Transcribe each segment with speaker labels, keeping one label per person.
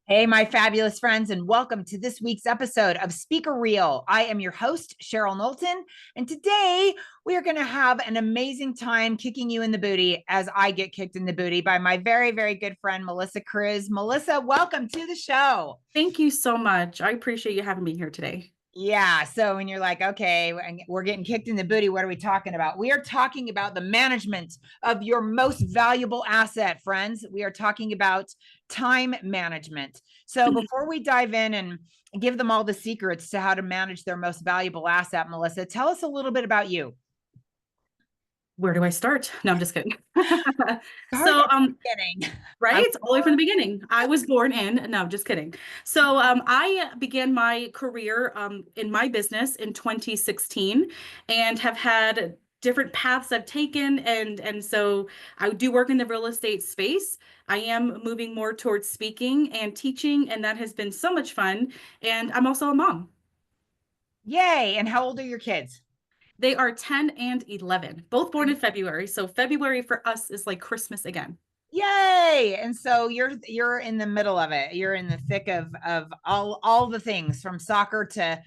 Speaker 1: Hey, my fabulous friends, and welcome to this week's episode of Speaker Reel. I am your host, Cheryl Knowlton, and today we are going to have an amazing time kicking you in the booty as I get kicked in the booty by my very, very good friend, Melissa Cruz. Melissa, welcome to the show.
Speaker 2: Thank you so much. I appreciate you having me here today.
Speaker 1: Yeah. So when you're like, okay, we're getting kicked in the booty, what are we talking about? We are talking about the management of your most valuable asset, friends. We are talking about time management. So before we dive in and give them all the secrets to how to manage their most valuable asset, Melissa, tell us a little bit about you.
Speaker 2: Where do I start? No, I'm just kidding.
Speaker 1: Start
Speaker 2: So,
Speaker 1: at the beginning.
Speaker 2: right, all the way from the beginning. I was born in, no, just kidding. So, I began my career in my business in 2016 and have had different paths I've taken. And so I do work in the real estate space. I am moving more towards speaking and teaching, and that has been so much fun. And I'm also a mom.
Speaker 1: Yay. And how old are your kids?
Speaker 2: They are 10 and 11, both born in February. So February for us is like Christmas again.
Speaker 1: Yay. And so you're in the middle of it. You're in the thick of all the things from soccer to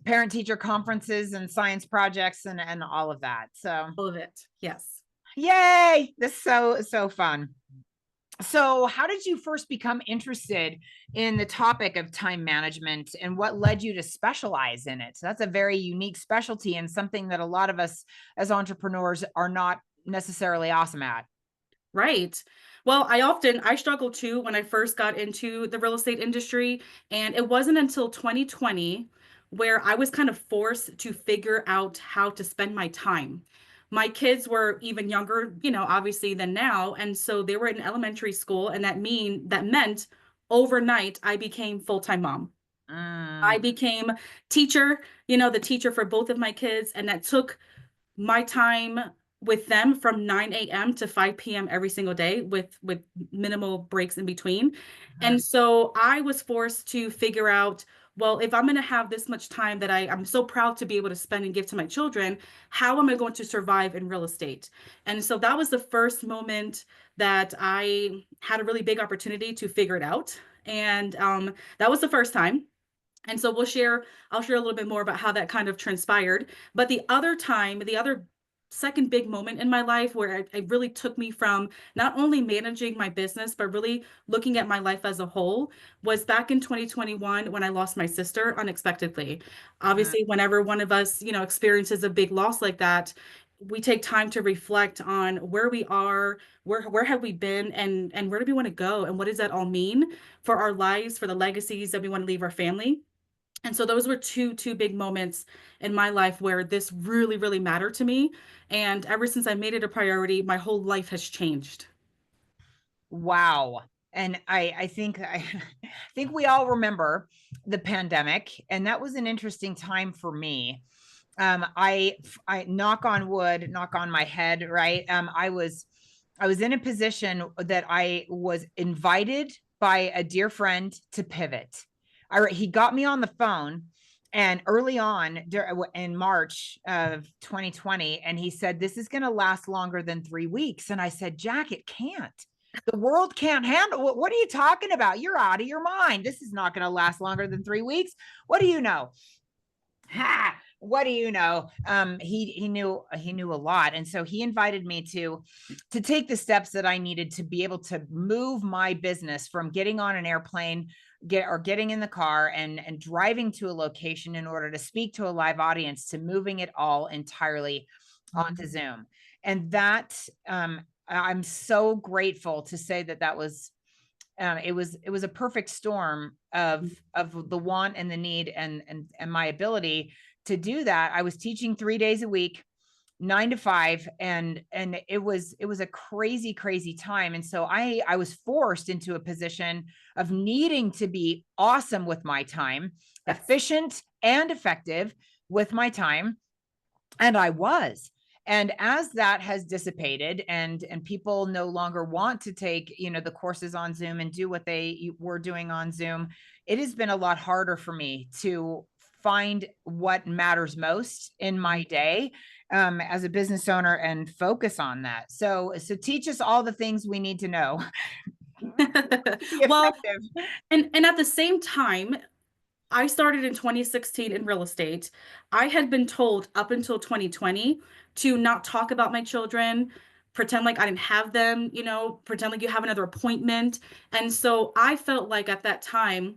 Speaker 1: parent teacher conferences and science projects and all of that. So
Speaker 2: All of it. Yes.
Speaker 1: yay. This is so fun. So how did you first become interested in the topic of time management and what led you to specialize in it? So that's a very unique specialty and something that a lot of us as entrepreneurs are not necessarily awesome at.
Speaker 2: Right. Well, I struggled too when I first got into the real estate industry. And it wasn't until 2020 where I was kind of forced to figure out how to spend my time. My kids were even younger, obviously than now. And so they were in elementary school. And that meant overnight I became full-time mom. I
Speaker 1: Mm.
Speaker 2: became teacher, the teacher for both of my kids. And that took my time with them from 9 a.m. to 5 p.m. every single day with minimal breaks in between. And so I was forced to figure out, well, if I'm going to have this much time that I'm so proud to be able to spend and give to my children, how am I going to survive in real estate? And so that was the first moment that I had a really big opportunity to figure it out. And that was the first time. And so I'll share a little bit more about how that kind of transpired. But the other second big moment in my life where it really took me from not only managing my business, but really looking at my life as a whole was back in 2021 when I lost my sister unexpectedly.
Speaker 1: Mm.
Speaker 2: Obviously, whenever one of us, experiences a big loss like that, we take time to reflect on where we are, where have we been, and where do we want to go, and what does that all mean for our lives, for the legacies that we want to leave our family. And so those were two big moments in my life where this really, really mattered to me. And ever since I made it a priority, my whole life has changed.
Speaker 1: Wow. And I think we all remember the pandemic, and that was an interesting time for me. I knock on wood, knock on my head, right? I was in a position that I was invited by a dear friend to pivot. He got me on the phone and early on in March of 2020, and he said, "This is going to last longer than 3 weeks." And I said, "Jack, it can't. The world can't handle. What are you talking about? You're out of your mind. This is not going to last longer than 3 weeks. What do you know?" Ha! What do you know? He knew a lot, and so he invited me to take the steps that I needed to be able to move my business from getting on an airplane, getting in the car and driving to a location in order to speak to a live audience, to moving it all entirely onto Zoom. And that I'm so grateful to say that was it was a perfect storm of the want and the need and my ability to do that. I was teaching 3 days a week, 9 to 5, and it was a crazy time. And so I was forced into a position of needing to be awesome with my time,
Speaker 2: Yes.
Speaker 1: efficient and effective with my time, and I was. And as that has dissipated and people no longer want to take the courses on Zoom and do what they were doing on Zoom, it has been a lot harder for me to find what matters most in my day as a business owner and focus on that. So teach us all the things we need to know. Be
Speaker 2: Well,
Speaker 1: effective.
Speaker 2: and at the same time, I started in 2016 in real estate. I had been told up until 2020 to not talk about my children, pretend like I didn't have them, pretend like you have another appointment. And so I felt like at that time,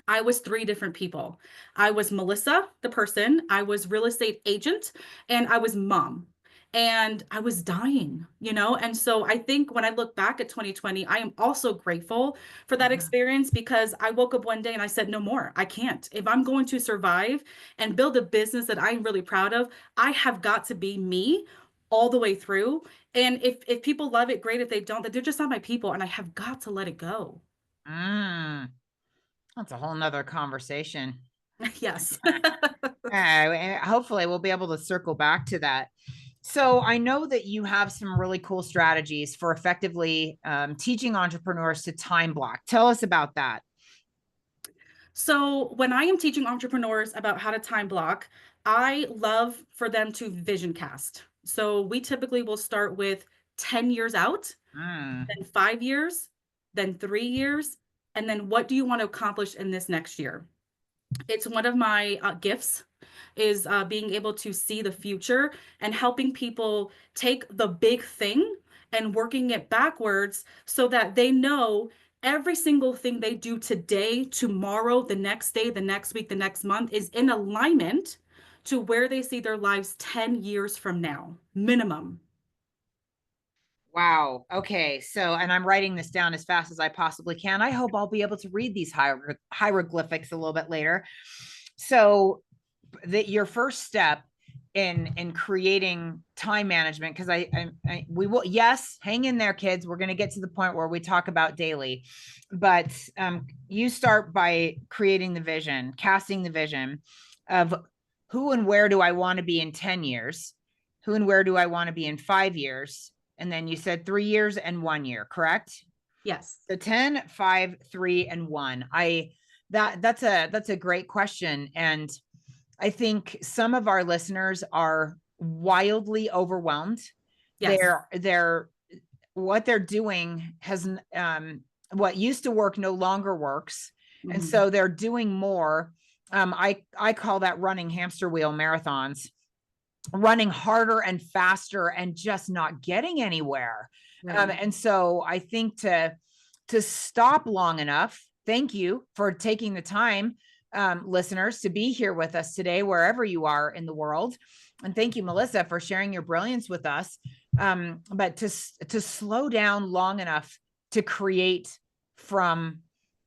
Speaker 2: I was three different people. I was Melissa, the person, I was real estate agent, and I was mom. And I was dying. And so I think when I look back at 2020, I am also grateful for that
Speaker 1: Mhm.
Speaker 2: experience because I woke up one day and I said, no more. I can't. If I'm going to survive and build a business that I'm really proud of, I have got to be me all the way through. And if people love it, great. If they don't, they're just not my people. And I have got to let it go.
Speaker 1: Mm, that's a whole nother conversation.
Speaker 2: Yes.
Speaker 1: And hopefully we'll be able to circle back to that. So I know that you have some really cool strategies for effectively teaching entrepreneurs to time block. Tell us about that.
Speaker 2: So when I am teaching entrepreneurs about how to time block, I love for them to vision cast. So we typically will start with 10 years out,
Speaker 1: Mm,
Speaker 2: then 5 years, then 3 years, and then what do you want to accomplish in this next year? It's one of my gifts is being able to see the future and helping people take the big thing and working it backwards so that they know every single thing they do today, tomorrow, the next day, the next week, the next month is in alignment to where they see their lives 10 years from now, minimum.
Speaker 1: wow. Okay. So, and I'm writing this down as fast as I possibly can. I hope I'll be able to read these hieroglyphics a little bit later. So, that your first step in creating time management, because we will, yes, hang in there, kids, we're going to get to the point where we talk about daily, but you start by creating the vision, casting the vision of who and where do I want to be in 10 years, who and where do I want to be in 5 years, and then you said 3 years and 1 year, correct?
Speaker 2: Yes.
Speaker 1: So 10, 5, 3, and 1. That's a great question. And I think some of our listeners are wildly overwhelmed.
Speaker 2: Yes.
Speaker 1: They're what they're doing has what used to work no longer works, and
Speaker 2: Mhm.
Speaker 1: so they're doing more. I call that running hamster wheel marathons, running harder and faster and just not getting anywhere.
Speaker 2: Right.
Speaker 1: And so I think to stop long enough. Thank you for taking the time, listeners, to be here with us today, wherever you are in the world. And thank you, Melissa, for sharing your brilliance with us. But to slow down long enough to create from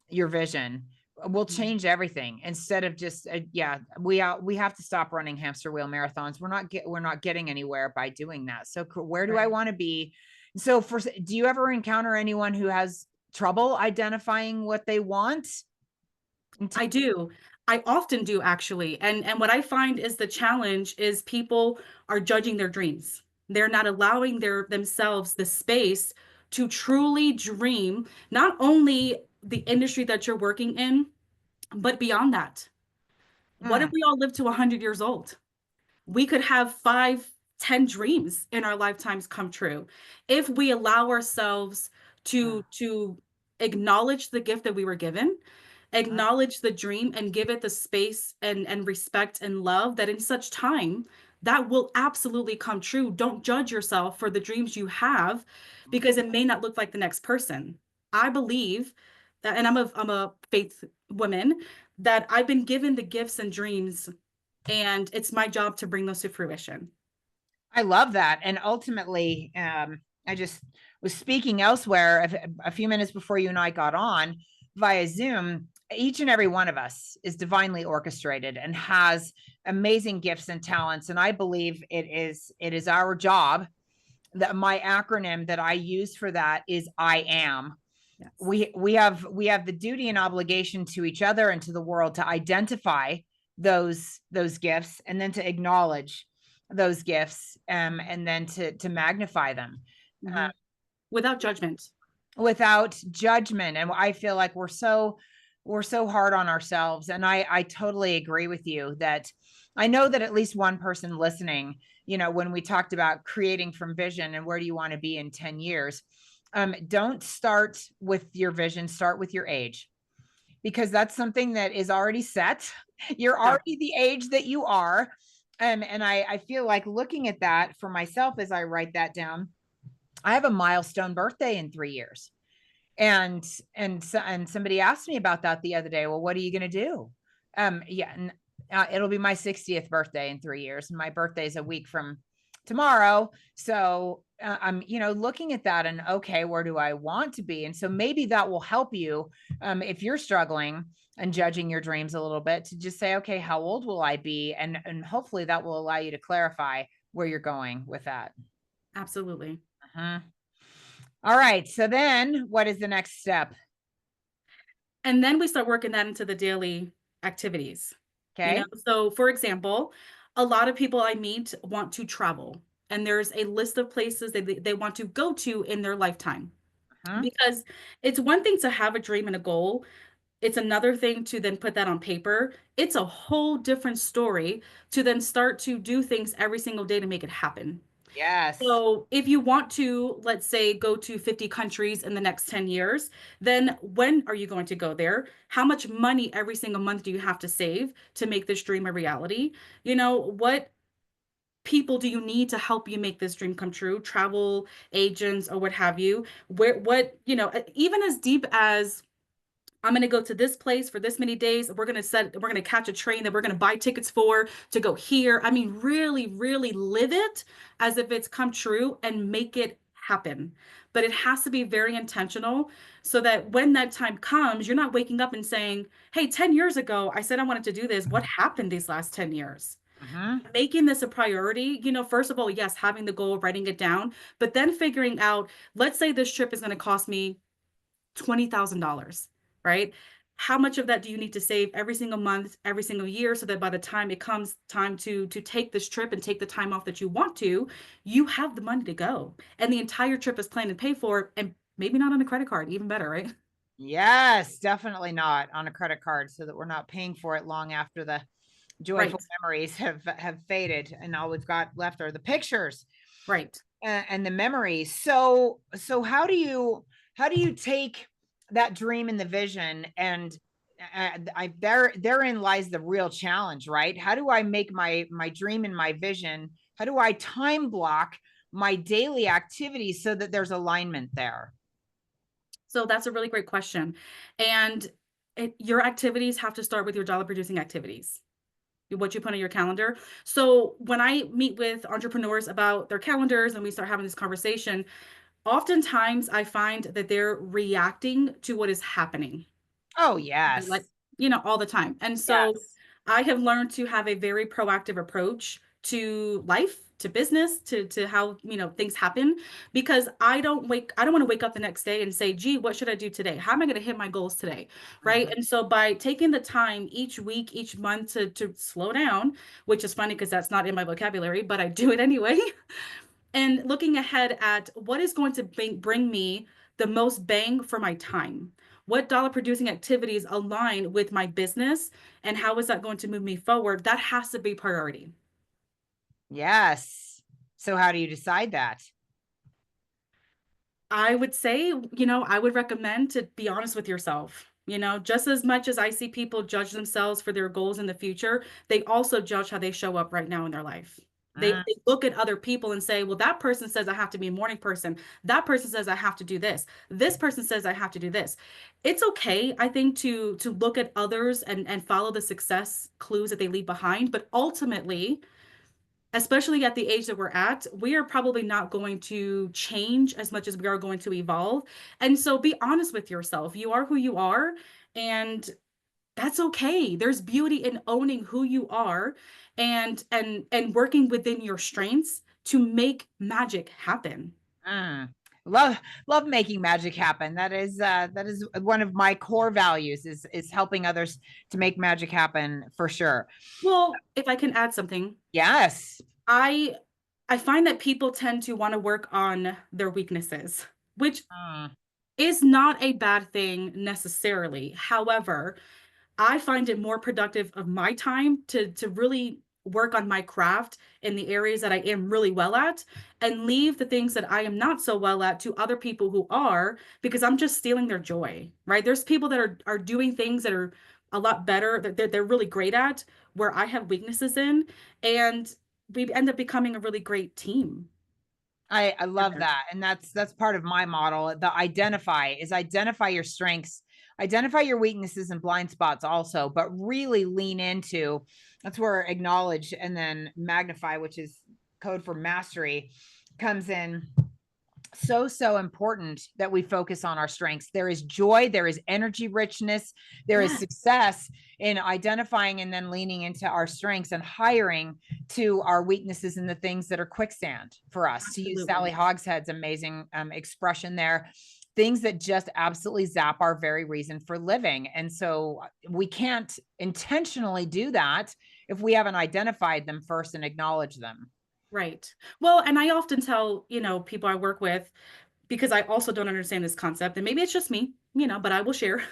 Speaker 1: your vision will
Speaker 2: Mhm.
Speaker 1: change everything instead of just yeah, we have to stop running hamster wheel marathons. We're not getting anywhere by doing that. So where do I
Speaker 2: Right.
Speaker 1: want to be? So do you ever encounter anyone who has trouble identifying what they want?
Speaker 2: I do. I often do actually. And what I find is the challenge is people are judging their dreams. They're not allowing themselves the space to truly dream, not only the industry that you're working in, but beyond that. What if
Speaker 1: Mm,
Speaker 2: we all live to 100 years old? We could have 5, 10 dreams in our lifetimes come true if we allow ourselves
Speaker 1: mm,
Speaker 2: to acknowledge the gift that we were given,
Speaker 1: mm.
Speaker 2: acknowledge the dream and give it the space and respect and love that in such time that will absolutely come true. Don't judge yourself for the dreams you have because it may not look like the next person. I believe that, and I'm a faith woman, that I've been given the gifts and dreams and it's my job to bring those to fruition.
Speaker 1: I love that. And ultimately, I just was speaking elsewhere a few minutes before you and I got on via Zoom. Each and every one of us is divinely orchestrated and has amazing gifts and talents. And I believe it is our job. That my acronym that I use for that is I am.
Speaker 2: Yes.
Speaker 1: We have the duty and obligation to each other and to the world to identify those gifts and then to acknowledge those gifts, and then to magnify them uh,
Speaker 2: Mhm. Without judgment.
Speaker 1: without judgment. And I feel like we're so hard on ourselves, and I totally agree with you that I know that at least one person listening, when we talked about creating from vision and where do you want to be in 10 years, Don't start with your vision, start with your age, because that's something that is already set. You're
Speaker 2: Yeah.
Speaker 1: already the age that you are. And I feel like looking at that for myself as I write that down, I have a milestone birthday in 3 years. And somebody asked me about that the other day. Well, what are you going to do? Yeah, it'll be my 60th birthday in 3 years, and my birthday is a week from tomorrow. So I'm, looking at that and okay, where do I want to be? And so maybe that will help you if you're struggling and judging your dreams a little bit, to just say, okay, how old will I be? And hopefully that will allow you to clarify where you're going with that.
Speaker 2: Absolutely.
Speaker 1: Uh-huh. All right. So then what is the next step?
Speaker 2: And then we start working that into the daily activities.
Speaker 1: Okay.
Speaker 2: So for example, a lot of people I meet want to travel, and there's a list of places they want to go to in their lifetime.
Speaker 1: Uh-huh.
Speaker 2: Because it's one thing to have a dream and a goal, it's another thing to then put that on paper. It's a whole different story to then start to do things every single day to make it happen.
Speaker 1: Yes.
Speaker 2: So if you want to, let's say, go to 50 countries in the next 10 years, then when are you going to go there? How much money every single month do you have to save to make this dream a reality? What people do you need to help you make this dream come true? Travel agents or what have you? Even as deep as I'm going to go to this place for this many days. We're going to catch a train that we're going to buy tickets for to go here. I mean, really, really live it as if it's come true and make it happen. But it has to be very intentional so that when that time comes, you're not waking up and saying, hey, 10 years ago, I said I wanted to do this. What happened these last 10 years?
Speaker 1: Uh-huh.
Speaker 2: Making this a priority, first of all, yes, having the goal, writing it down, but then figuring out, let's say this trip is going to cost me $20,000, right? How much of that do you need to save every single month, every single year, so that by the time it comes time to take this trip and take the time off that you want to, you have the money to go. And the entire trip is planned and paid for, and maybe not on a credit card, even better, right?
Speaker 1: Yes, definitely not on a credit card, so that we're not paying for it long after the joyful
Speaker 2: Right,
Speaker 1: memories have faded, and all we've got left are the pictures
Speaker 2: right.
Speaker 1: and the memories. So how do you take that dream and the vision, and therein lies the real challenge, right? How do I make my dream and my vision, how do I time block my daily activities so that there's alignment there?
Speaker 2: So that's a really great question. And your activities have to start with your dollar producing activities, what you put on your calendar. So when I meet with entrepreneurs about their calendars and we start having this conversation, oftentimes I find that they're reacting to what is happening,
Speaker 1: Oh
Speaker 2: like,
Speaker 1: yes.
Speaker 2: all the time. And so
Speaker 1: Yes.
Speaker 2: I have learned to have a very proactive approach to life, to business, to how, things happen, because I don't want to wake up the next day and say, gee, what should I do today? How am I going to hit my goals today? Right.
Speaker 1: Mhm.
Speaker 2: And so by taking the time each week, each month to slow down, which is funny because that's not in my vocabulary, but I do it anyway. And looking ahead at what is going to bring me the most bang for my time. What dollar producing activities align with my business and how is that going to move me forward? That has to be priority.
Speaker 1: Yes. So how do you decide that?
Speaker 2: I would say, I would recommend to be honest with yourself. Just as much as I see people judge themselves for their goals in the future, they also judge how they show up right now in their life.
Speaker 1: Mm,
Speaker 2: They look at other people and say, well, that person says I have to be a morning person. That person says I have to do this. This person says I have to do this. It's okay, I think, to look at others and follow the success clues that they leave behind. But ultimately, especially at the age that we're at, we are probably not going to change as much as we are going to evolve. And so be honest with yourself. You are who you are, and that's okay. There's beauty in owning who you are and working within your strengths to make magic happen.
Speaker 1: mm. Love making magic happen. That is one of my core values, is helping others to make magic happen for sure.
Speaker 2: Well, if I can add something,
Speaker 1: Yes.
Speaker 2: I I find that people tend to want to work on their weaknesses, which
Speaker 1: Mm,
Speaker 2: is not a bad thing necessarily. However, I find it more productive of my time to really work on my craft in the areas that I am really well at, and leave the things that I am not so well at to other people who are, because I'm just stealing their joy, right? There's people that are doing things that are a lot better, that they're really great at, where I have weaknesses in, and we end up becoming a really great team.
Speaker 1: I love that. And that's part of my model. The identify your strengths, identify your weaknesses and blind spots also, but really lean into, that's where acknowledge and then magnify, which is code for mastery, comes in. So important that we focus on our strengths. There is joy, there is energy richness, there is
Speaker 2: Yeah,
Speaker 1: success in identifying and then leaning into our strengths and hiring to our weaknesses and the things that are quicksand for us, to use Sally
Speaker 2: absolutely.
Speaker 1: Hogshead's amazing expression there, things that just absolutely zap our very reason for living. And so we can't intentionally do that if we haven't identified them first and acknowledged them.
Speaker 2: Right. Well, and I often tell, people I work with, because I also don't understand this concept, and maybe it's just me, but I will share.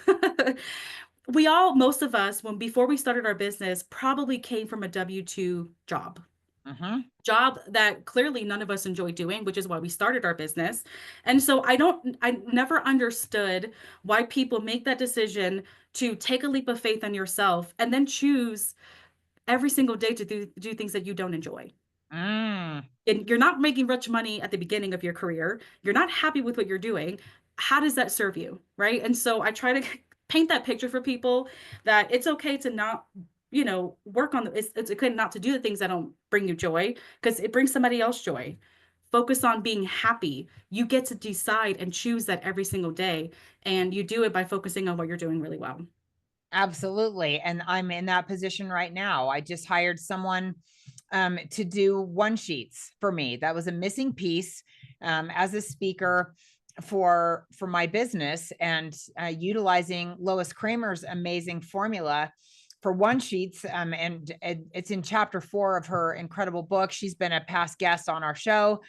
Speaker 2: Most of us, when before we started our business, probably came from a W-2
Speaker 1: Mm-hmm.
Speaker 2: job that clearly none of us enjoy doing, which is why we started our business. And so I never understood why people make that decision to take a leap of faith on yourself and then choose every single day to do things that you don't enjoy.
Speaker 1: Mm.
Speaker 2: And you're not making much money at the beginning of your career. You're not happy with what you're doing. How does that serve you? Right. And so I try to paint that picture for people that it's okay to not, work on it's okay not to do the things that don't bring you joy, because it brings somebody else joy. Focus on being happy. You get to decide and choose that every single day. And you do it by focusing on what you're doing really well.
Speaker 1: Absolutely. And I'm in that position right now. I just hired someone to do one sheets for me. That was a missing piece as a speaker for my business, and utilizing Lois Kramer's amazing formula for one sheets. And it's in chapter 4 of her incredible book. She's been a past guest on our show.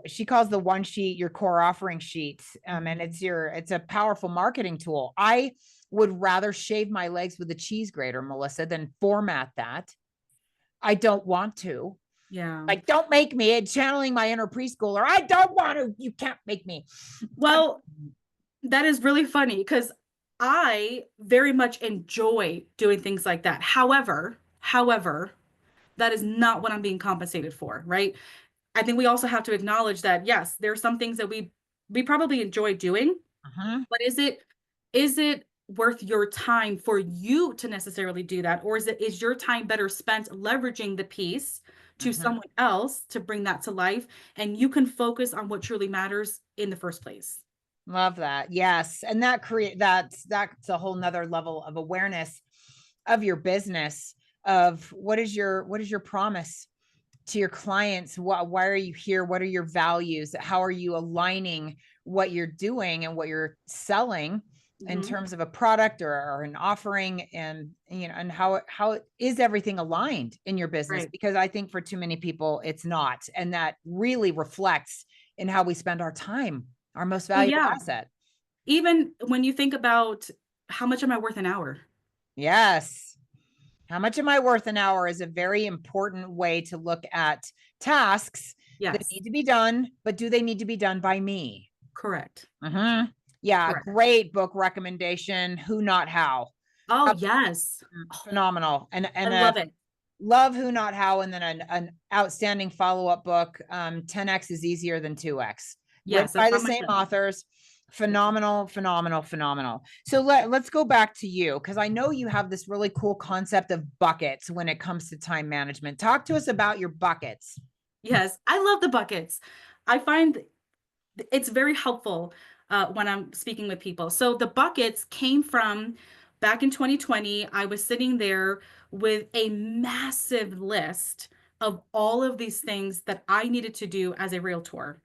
Speaker 1: She calls the one sheet your core offering sheet. And it's a powerful marketing tool. I would rather shave my legs with a cheese grater, Melissa, than format that. I don't want to.
Speaker 2: Yeah.
Speaker 1: Like, don't make me, channeling my inner preschooler. I don't want to. You can't make me.
Speaker 2: Well, that is really funny because I very much enjoy doing things like that. However, that is not what I'm being compensated for, right? I think we also have to acknowledge that yes, there are some things that we probably enjoy doing,
Speaker 1: Uh-huh.
Speaker 2: but is it worth your time for you to necessarily do that, or is your time better spent leveraging the piece to
Speaker 1: Uh-huh.
Speaker 2: someone else to bring that to life, and you can focus on what truly matters in the first place?
Speaker 1: Love that. Yes. And that's a whole nother level of awareness of your business, of what is your promise to your clients. Why are you here? What are your values? How are you aligning what you're doing and what you're selling in
Speaker 2: Mhm.
Speaker 1: terms of a product or an offering? And and how is everything aligned in your business?
Speaker 2: Right.
Speaker 1: Because I think for too many people it's not, and that really reflects in how we spend our time, our most
Speaker 2: Well,
Speaker 1: valuable
Speaker 2: yeah.
Speaker 1: asset.
Speaker 2: Even when you think about how much am I worth an hour?
Speaker 1: Yes. How much am I worth an hour is a very important way to look at tasks that
Speaker 2: Yes,
Speaker 1: need to be done, but do they need to be done by me?
Speaker 2: correct.
Speaker 1: Mhm. Yeah,
Speaker 2: Correct.
Speaker 1: great book recommendation. Who Not How.
Speaker 2: Oh, yes. Oh,
Speaker 1: Phenomenal.
Speaker 2: I
Speaker 1: And
Speaker 2: love it.
Speaker 1: love Who Not How, and then an outstanding follow-up book, 10x is easier than 2x, written
Speaker 2: Yes, that's
Speaker 1: by the
Speaker 2: on my
Speaker 1: same
Speaker 2: shelf.
Speaker 1: authors. Phenomenal, phenomenal, phenomenal. So let's go back to you, because I know you have this really cool concept of buckets when it comes to time management. Talk to us about your buckets.
Speaker 2: Yes, I love the buckets. I find it's very helpful when I'm speaking with people. So the buckets came from back in 2020. I was sitting there with a massive list of all of these things that I needed to do as a realtor.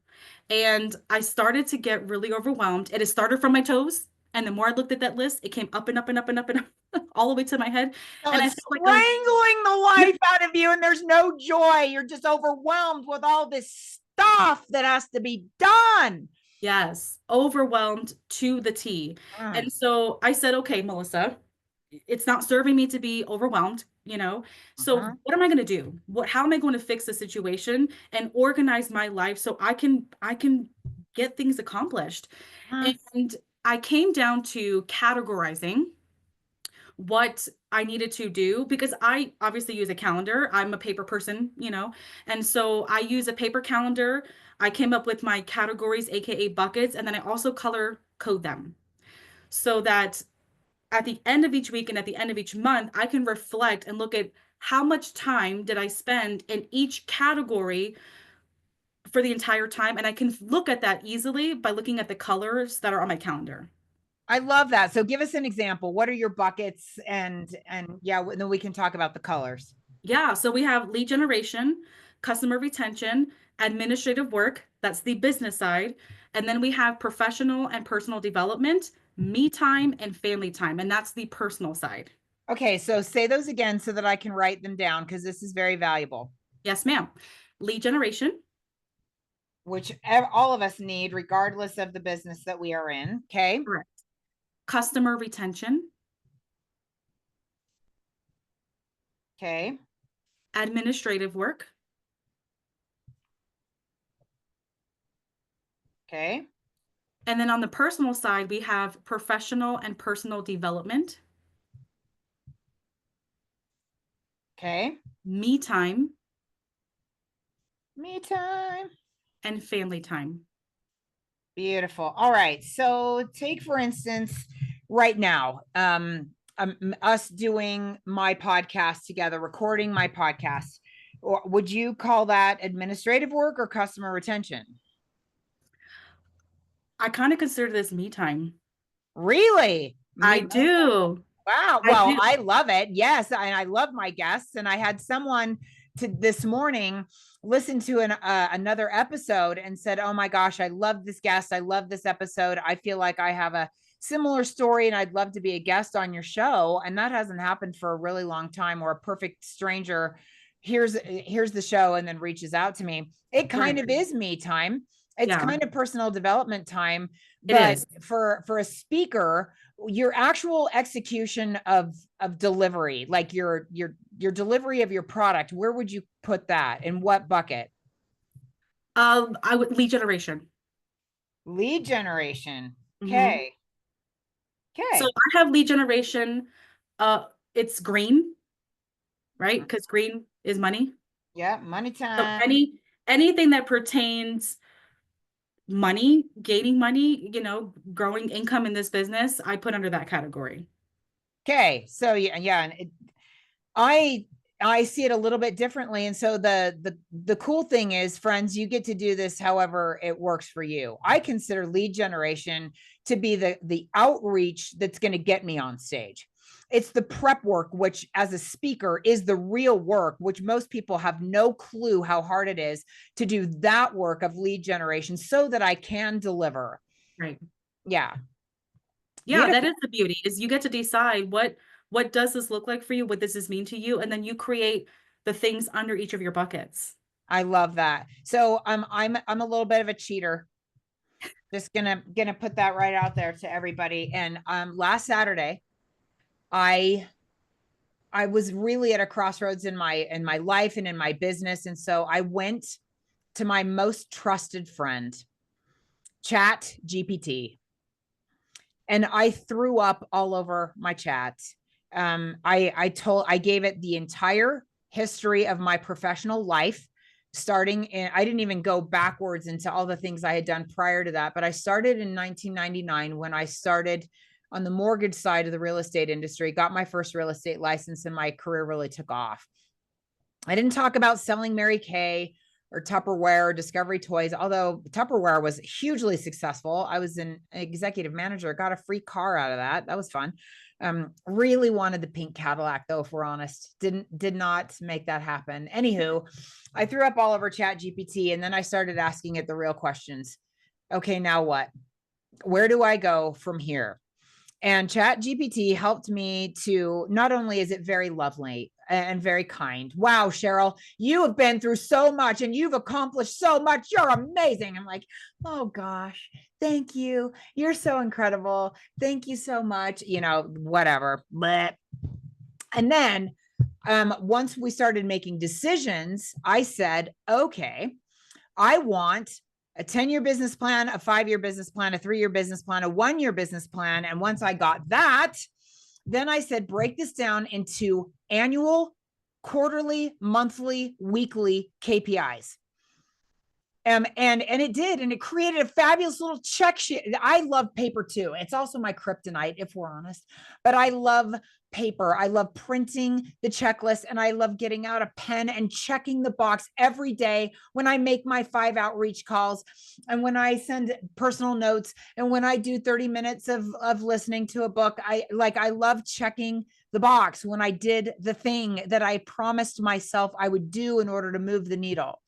Speaker 2: And I started to get really overwhelmed. And it started from my toes. And the more I looked at that list, it came up and up and up and up and up all the way to my head.
Speaker 1: So
Speaker 2: And I
Speaker 1: it's
Speaker 2: felt like I was,
Speaker 1: strangling the life out of you, and there's no joy. You're just overwhelmed with all this stuff that has to be done.
Speaker 2: yes, overwhelmed to the T.
Speaker 1: Mm.
Speaker 2: And so I said, okay, Melissa, it's not serving me to be overwhelmed, you know? So
Speaker 1: Uh-huh.
Speaker 2: what am I going to do? How am I going to fix the situation and organize my life so I can get things accomplished?
Speaker 1: Uh-huh.
Speaker 2: And I came down to categorizing what I needed to do because I obviously use a calendar. I'm a paper person, you know, and so I use a paper calendar. I came up with my categories, aka buckets, and then I also color code them so that at the end of each week and at the end of each month, I can reflect and look at how much time did I spend in each category for the entire time. And I can look at that easily by looking at the colors that are on my calendar.
Speaker 1: I love that. So give us an example. What are your buckets? And yeah, then we can talk about the colors.
Speaker 2: Yeah, so we have lead generation, customer retention, administrative work, that's the business side. And then we have professional and personal development, me time, and family time. And that's the personal side.
Speaker 1: Okay, so say those again so that I can write them down because this is very valuable,
Speaker 2: Yes, ma'am. Lead generation,
Speaker 1: which all of us need, regardless of the business that we are in. Okay.
Speaker 2: correct. Customer retention,
Speaker 1: Okay.
Speaker 2: administrative work,
Speaker 1: Okay.
Speaker 2: and then on the personal side, we have professional and personal development,
Speaker 1: Okay.
Speaker 2: me time,
Speaker 1: Me time.
Speaker 2: and family time.
Speaker 1: Beautiful. All right. So take for instance, right now, us doing my podcast together, recording my podcast. Or would you call that administrative work or customer retention?
Speaker 2: I kind of consider this me time.
Speaker 1: Really?
Speaker 2: I
Speaker 1: Me.
Speaker 2: do.
Speaker 1: Wow.
Speaker 2: I
Speaker 1: Well,
Speaker 2: do.
Speaker 1: I love it. Yes, and I love my guests. And I had someone to this morning listen to another episode and said, "Oh my gosh, I love this guest. I love this episode. I feel like I have a similar story, and I'd love to be a guest on your show." And that hasn't happened for a really long time. Or a perfect stranger here's the show and then reaches out to me. It kind
Speaker 2: Right.
Speaker 1: of is me time. It's
Speaker 2: Yeah,
Speaker 1: kind of personal development time,
Speaker 2: it
Speaker 1: but
Speaker 2: is.
Speaker 1: for a speaker, your actual execution of delivery, like your delivery of your product, where would you put that? In what bucket?
Speaker 2: I would lead generation.
Speaker 1: Lead generation.
Speaker 2: Mhm.
Speaker 1: Okay.
Speaker 2: So
Speaker 1: Okay.
Speaker 2: I have lead generation. It's green, right? Because green is money.
Speaker 1: Yeah, money
Speaker 2: So
Speaker 1: time.
Speaker 2: anything that pertains money, gaining money, you know, growing income in this business, I put under that category.
Speaker 1: Okay. So yeah, and I I see it a little bit differently. And so the cool thing is, friends, you get to do this however it works for you. I consider lead generation to be the outreach that's going to get me on stage. It's the prep work, which as a speaker is the real work, which most people have no clue how hard it is to do that work of lead generation so that I can deliver.
Speaker 2: Right.
Speaker 1: Yeah.
Speaker 2: Yeah, that
Speaker 1: Beautiful.
Speaker 2: is the beauty, is you get to decide what does this look like for you, what does this mean to you, and then you create the things under each of your buckets.
Speaker 1: I love that. So I'm a little bit of a cheater. Just gonna put that right out there to everybody. And last Saturday, I I was really at a crossroads in my life and in my business. And so I went to my most trusted friend, Chat GPT, and I threw up all over my chat. I gave it the entire history of my professional life, starting in, I didn't even go backwards into all the things I had done prior to that, but I started in 1999 when I started on the mortgage side of the real estate industry, got my first real estate license, and my career really took off. I didn't talk about selling Mary Kay or Tupperware or Discovery Toys, although Tupperware was hugely successful. I was an executive manager, got a free car out of that. That was fun. Really wanted the pink Cadillac, though, if we're honest. Did not make that happen. Anywho, I threw up all over Chat GPT, and then I started asking it the real questions. Okay, now what? Where do I go from here? And Chat GPT helped me to, not only is it very lovely, and very kind. Wow, Cheryl, you have been through so much and you've accomplished so much. You're amazing. I'm like, oh gosh, thank you. You're so incredible. Thank you so much. You know, whatever. Bleh. And then once we started making decisions, I said, okay, I want a 10-year business plan, a 5-year business plan, a 3-year business plan, a 1-year business plan. And once I got that, then I said, break this down into annual, quarterly, monthly, weekly KPIs. And it did, and it created a fabulous little check sheet. I love paper too. It's also my kryptonite, if we're honest. But I love paper. I love printing the checklist, and I love getting out a pen and checking the box every day when I make my 5 outreach calls, and when I send personal notes, and when I do 30 minutes of listening to a book. I love checking the box when I did the thing that I promised myself I would do in order to move the needle.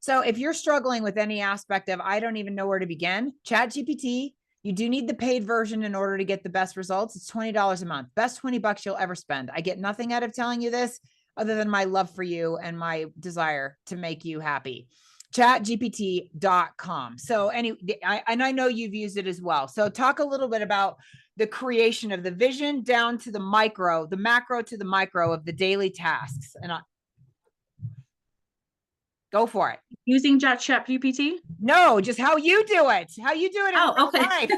Speaker 1: So if you're struggling with any aspect of, I don't even know where to begin, ChatGPT, you do need the paid version in order to get the best results. It's $20 a month, best $20 you'll ever spend. I get nothing out of telling you this other than my love for you and my desire to make you happy. ChatGPT.com. So I know you've used it as well. So talk a little bit about the creation of the vision down to the micro, the macro to the micro of the daily tasks. And go for it.
Speaker 2: Using ChatGPT?
Speaker 1: No, just how you do it. How you do it in real
Speaker 2: okay.
Speaker 1: life.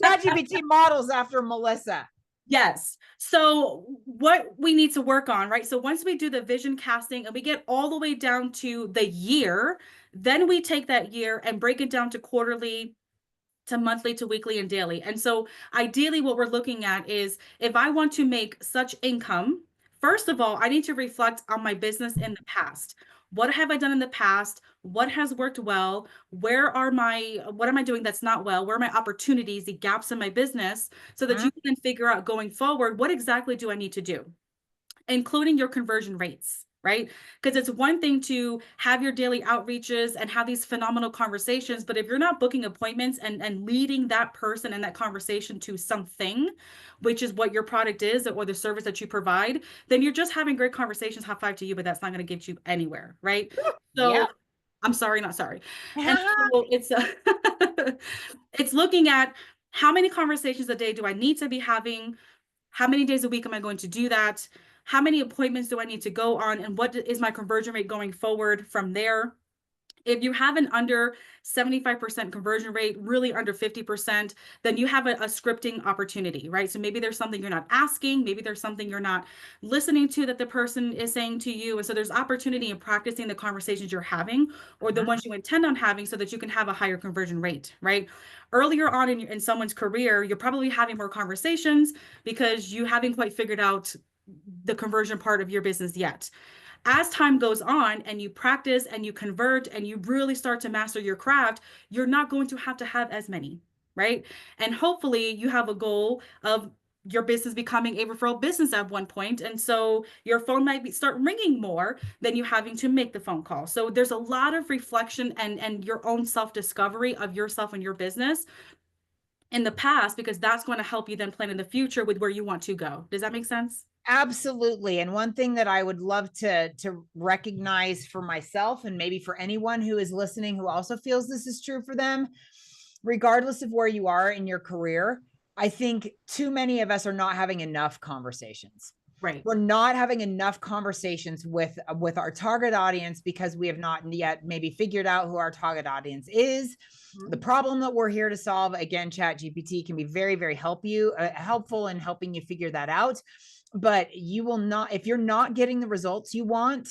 Speaker 1: ChatGPT models after Melissa.
Speaker 2: Yes. So what we need to work on, right? So once we do the vision casting and we get all the way down to the year, then we take that year and break it down to quarterly, to monthly, to weekly, and daily. And so ideally what we're looking at is, if I want to make such income, first of all, I need to reflect on my business in the past. What have I done in the past? What has worked well? What am I doing that's not well? Where are my opportunities, the gaps in my business, so that you can then figure out going forward, what exactly do I need to do, including your conversion rates, right? Because it's one thing to have your daily outreaches and have these phenomenal conversations, but if you're not booking appointments and leading that person and that conversation to something, which is what your product is or the service that you provide, then you're just having great conversations, high five to you, but that's not going to get you anywhere, right? So
Speaker 1: Yeah.
Speaker 2: I'm sorry, not sorry. And so it's looking at, how many conversations a day do I need to be having? How many days a week am I going to do that? How many appointments do I need to go on? And what is my conversion rate going forward from there? If you have an under 75% conversion rate, really under 50%, then you have a scripting opportunity, right? So maybe there's something you're not asking, maybe there's something you're not listening to that the person is saying to you. And so there's opportunity in practicing the conversations you're having, or the ones you intend on having, so that you can have a higher conversion rate, right? Earlier on in someone's career, you're probably having more conversations because you haven't quite figured out the conversion part of your business yet. As time goes on and you practice and you convert and you really start to master your craft, you're not going to have as many, right? And hopefully you have a goal of your business becoming a referral business at one point. And so your phone might start ringing more than you having to make the phone call. So there's a lot of reflection and your own self-discovery of yourself and your business in the past, because that's going to help you then plan in the future with where you want to go. Does that make sense?
Speaker 1: Absolutely. And one thing that I would love to recognize for myself, and maybe for anyone who is listening who also feels this is true for them, regardless of where you are in your career, I think too many of us are not having enough conversations.
Speaker 2: Right.
Speaker 1: We're not having enough conversations with our target audience because we have not yet maybe figured out who our target audience is. The problem that we're here to solve, again, ChatGPT can be very, very helpful in helping you figure that out. But you will not, if you're not getting the results you want,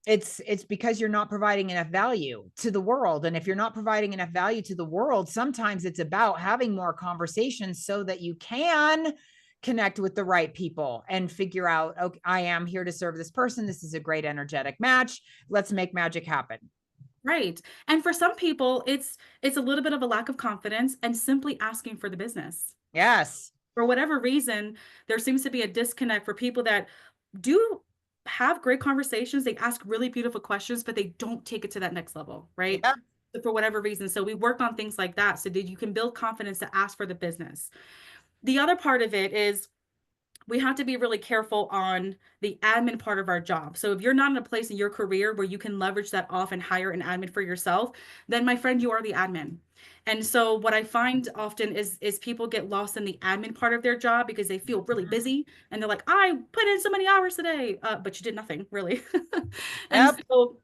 Speaker 1: it's because you're not providing enough value to the world. And if you're not providing enough value to the world, sometimes it's about having more conversations so that you can connect with the right people and figure out, okay, I am here to serve this person. This is a great energetic match. Let's make magic happen.
Speaker 2: Right. And for some people, it's a little bit of a lack of confidence and simply asking for the business.
Speaker 1: Yes.
Speaker 2: For whatever reason, there seems to be a disconnect for people that do have great conversations. They ask really beautiful questions, but they don't take it to that next level, right?
Speaker 1: Yeah.
Speaker 2: For whatever reason. So we work on things like that so that you can build confidence to ask for the business. The other part of it is, we have to be really careful on the admin part of our job. So if you're not in a place in your career where you can leverage that off and hire an admin for yourself, then my friend, you are the admin. And so what I find often is people get lost in the admin part of their job because they feel really busy and they're like, I put in so many hours today, but you did nothing really. And
Speaker 1: Yep.
Speaker 2: so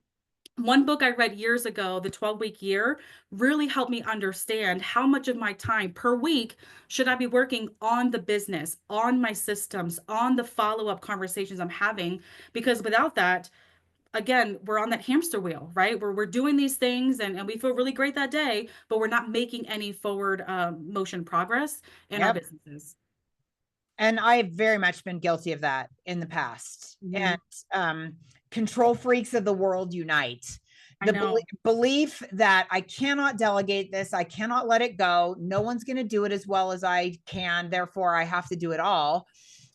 Speaker 2: one book I read years ago, The 12-Week Year, really helped me understand how much of my time per week should I be working on the business, on my systems, on the follow-up conversations I'm having. Because without that, again, we're on that hamster wheel, right? Where we're doing these things and we feel really great that day, but we're not making any forward motion progress in our
Speaker 1: Yep.
Speaker 2: businesses.
Speaker 1: And I've very much been guilty of that in the past.
Speaker 2: Mhm.
Speaker 1: And control freaks of the world unite.
Speaker 2: I
Speaker 1: The
Speaker 2: know.
Speaker 1: belief that I cannot delegate this, I cannot let it go. No one's going to do it as well as I can. Therefore, I have to do it all.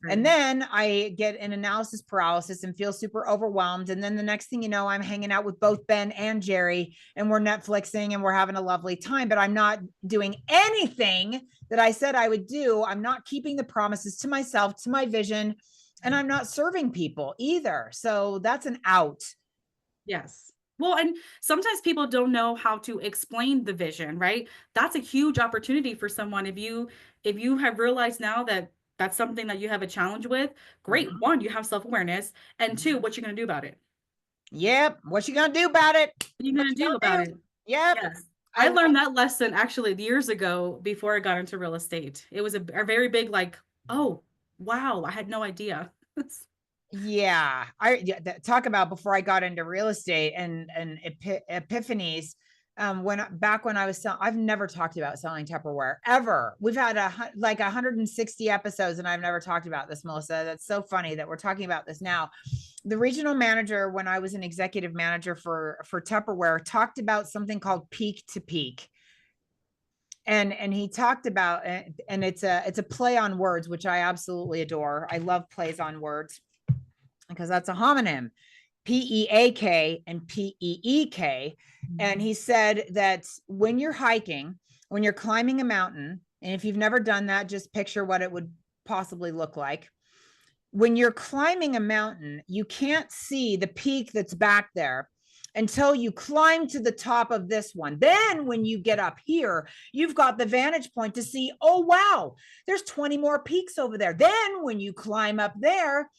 Speaker 2: Right.
Speaker 1: And then I get an analysis paralysis and feel super overwhelmed. And then the next thing you know, I'm hanging out with both Ben and Jerry, and we're Netflixing and we're having a lovely time, but I'm not doing anything that I said I would do. I'm not keeping the promises to myself, to my vision, and I'm not serving people either. So that's an out.
Speaker 2: Yes. Well, and sometimes people don't know how to explain the vision, right? That's a huge opportunity for someone. If you have realized now that that's something that you have a challenge with, great.
Speaker 1: Mhm.
Speaker 2: One, you have self-awareness, and two, what you're going to do about it.
Speaker 1: Yep. What you gonna do about it?
Speaker 2: What are you
Speaker 1: What
Speaker 2: going to
Speaker 1: you
Speaker 2: do about
Speaker 1: gonna do?
Speaker 2: it?
Speaker 1: Yep.
Speaker 2: Yes.
Speaker 1: I
Speaker 2: I
Speaker 1: love.
Speaker 2: learned that lesson actually years ago before I got into real estate. It was a very big like, oh, wow, I had no idea.
Speaker 1: Yeah, talk about before I got into real estate and epiphanies. When I was selling, I've never talked about selling Tupperware ever. We've had like 160 episodes, and I've never talked about this, Melissa. That's so funny that we're talking about this now. The regional manager, when I was an executive manager for Tupperware, talked about something called peak to peak, and he talked about, and it's a play on words, which I absolutely adore. I love plays on words because that's a homonym, PEAK and PEEK. And he said that when you're hiking, when you're climbing a mountain, and if you've never done that, just picture what it would possibly look like. When you're climbing a mountain, you can't see the peak that's back there until you climb to the top of this one. Then when you get up here, you've got the vantage point to see, oh, wow, there's 20 more peaks over there. Then when you climb up there,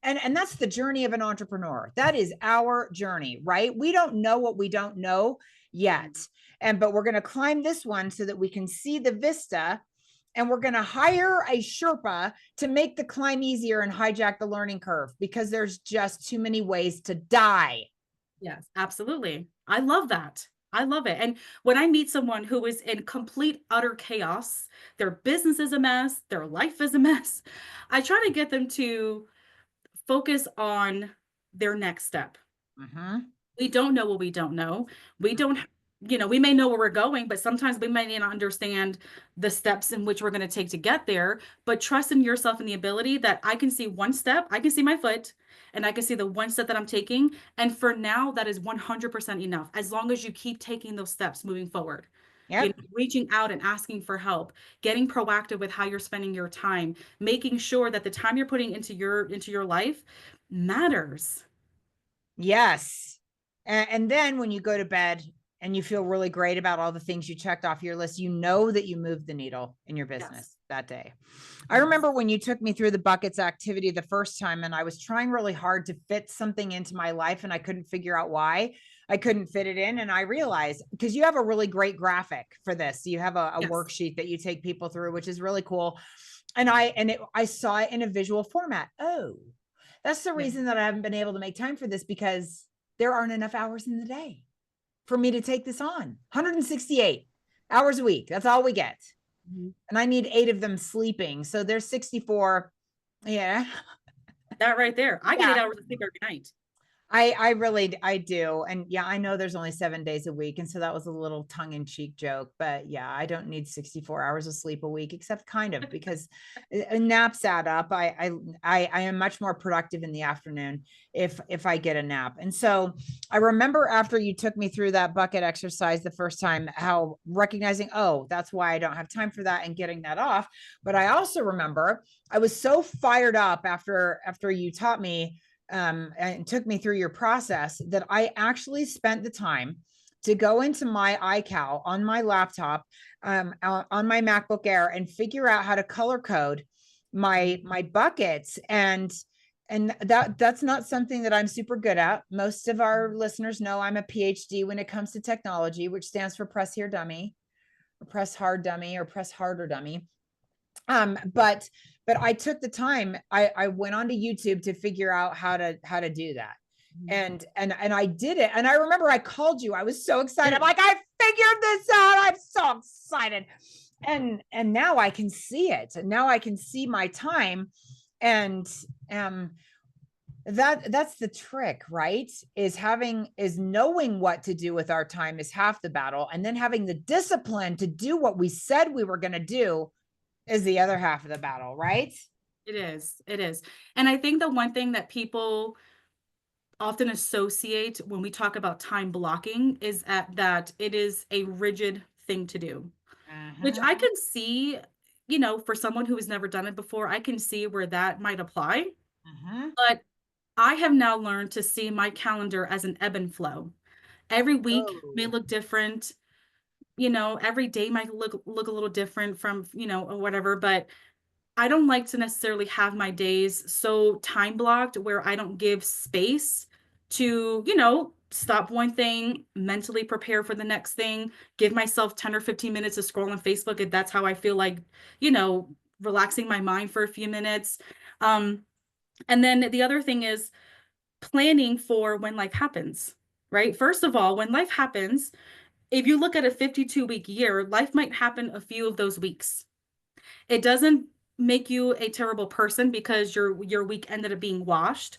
Speaker 1: and that's the journey of an entrepreneur. That is our journey, right? We don't know what we don't know yet. But we're going to climb this one so that we can see the vista, and we're going to hire a Sherpa to make the climb easier and hijack the learning curve, because there's just too many ways to die.
Speaker 2: Yes, absolutely. I love that. I love it. And when I meet someone who is in complete, utter chaos, their business is a mess, their life is a mess, I try to get them to focus on their next step.
Speaker 1: Mm-hmm.
Speaker 2: We don't know what we don't know. We don't, we may know where we're going, but sometimes we might not understand the steps in which we're going to take to get there. But trust in yourself and the ability that I can see one step, I can see my foot, and I can see the one step that I'm taking. And for now, that is 100% enough, as long as you keep taking those steps moving forward.
Speaker 1: Yep.
Speaker 2: Reaching out and asking for help, getting proactive with how you're spending your time, making sure that the time you're putting into your life matters.
Speaker 1: Yes. And then when you go to bed and you feel really great about all the things you checked off your list, you know that you moved the needle in your
Speaker 2: Yes.
Speaker 1: business that day. I
Speaker 2: Yes.
Speaker 1: remember when you took me through the buckets activity the first time, and I was trying really hard to fit something into my life, and I couldn't figure out why I couldn't fit it in. And I realized, because you have a really great graphic for this, you have a
Speaker 2: Yes.
Speaker 1: worksheet that you take people through, which is really cool. And I saw it in a visual format. Oh, that's the
Speaker 2: Yeah.
Speaker 1: reason that I haven't been able to make time for this, because there aren't enough hours in the day for me to take this on. 168 hours a week. That's all we get.
Speaker 2: Mhm.
Speaker 1: And I need 8 of them sleeping. So there's 64. Yeah.
Speaker 2: That right there. I get
Speaker 1: Yeah.
Speaker 2: 8 hours of sleep every night.
Speaker 1: I do. And yeah, I know there's only 7 days a week. And so that was a little tongue in cheek joke, but yeah, I don't need 64 hours of sleep a week, except kind of because naps add up. I am much more productive in the afternoon if I get a nap. And so I remember after you took me through that bucket exercise the first time, how recognizing, oh, that's why I don't have time for that and getting that off. But I also remember I was so fired up after you taught me and took me through your process that I actually spent the time to go into my iCal on my laptop, on my MacBook Air, and figure out how to color code my buckets. And that's not something that I'm super good at. Most of our listeners know I'm a PhD when it comes to technology, which stands for press here dummy, or press hard dummy, or press harder dummy. But I took the time. I went onto YouTube to figure out how to do that. And I did it. And I remember I called you. I was so excited. I'm like, I figured this out. I'm so excited. And now I can see it. And now I can see my time. And that's the trick, right? Is knowing what to do with our time is half the battle. And then having the discipline to do what we said we were going to do is the other half of the battle, right?
Speaker 2: It is. It is. And I think the one thing that people often associate when we talk about time blocking is that it is a rigid thing to do, which I can see, for someone who has never done it before, I can see where that might apply. But I have now learned to see my calendar as an ebb and flow. Every week may look different. Every day might look a little different from, or whatever, but I don't like to necessarily have my days so time blocked where I don't give space to, stop one thing, mentally prepare for the next thing, give myself 10 or 15 minutes to scroll on Facebook if that's how I feel like, relaxing my mind for a few minutes. And then the other thing is planning for when life happens, right? First of all, when life happens, if you look at a 52-week year, life might happen a few of those weeks. It doesn't make you a terrible person because your week ended up being washed.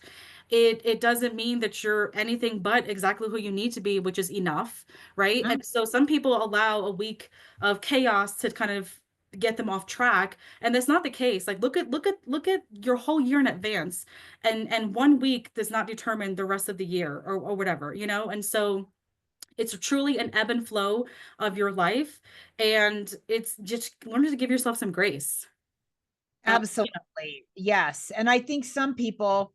Speaker 2: It doesn't mean that you're anything but exactly who you need to be, which is enough, right? And so some people allow a week of chaos to kind of get them off track, and that's not the case. Like look at your whole year in advance, and one week does not determine the rest of the year or whatever, And so it's truly an ebb and flow of your life, and it's just learning to give yourself some grace.
Speaker 1: Absolutely. Yes. And I think some people,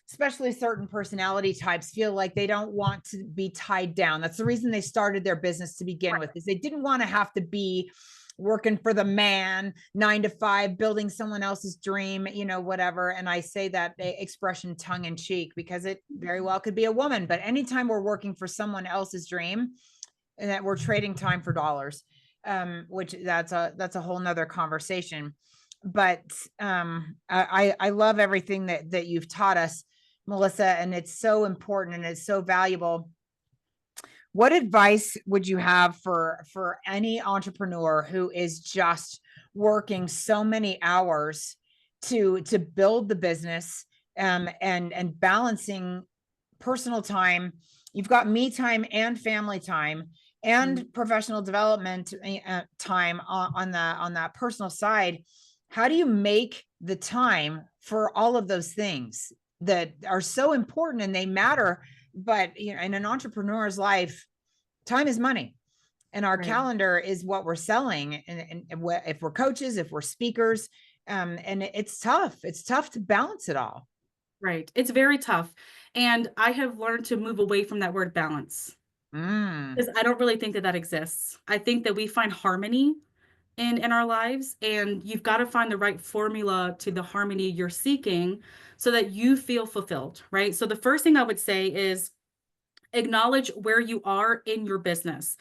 Speaker 1: especially certain personality types, feel like they don't want to be tied down. That's the reason they started their business to begin with, is they didn't want to have to be working for the man 9 to 5, building someone else's dream, whatever. And I say that expression tongue in cheek because it very well could be a woman, but anytime we're working for someone else's dream and that we're trading time for dollars, which that's a whole nother conversation. But I love everything that you've taught us, Melissa, and it's so important and it's so valuable. What advice would you have for any entrepreneur who is just working so many hours to build the business, and balancing personal time? You've got me time and family time and professional development time on that personal side. How do you make the time for all of those things that are so important and they matter? But in an entrepreneur's life, time is money, and our calendar is what we're selling. And if we're coaches, if we're speakers, and it's tough to balance it all.
Speaker 2: Right. It's very tough. And I have learned to move away from that word balance, because I don't really think that exists. I think that we find harmony in our lives, and you've got to find the right formula to the harmony you're seeking so that you feel fulfilled, right? So the first thing I would say is acknowledge where you are in your business.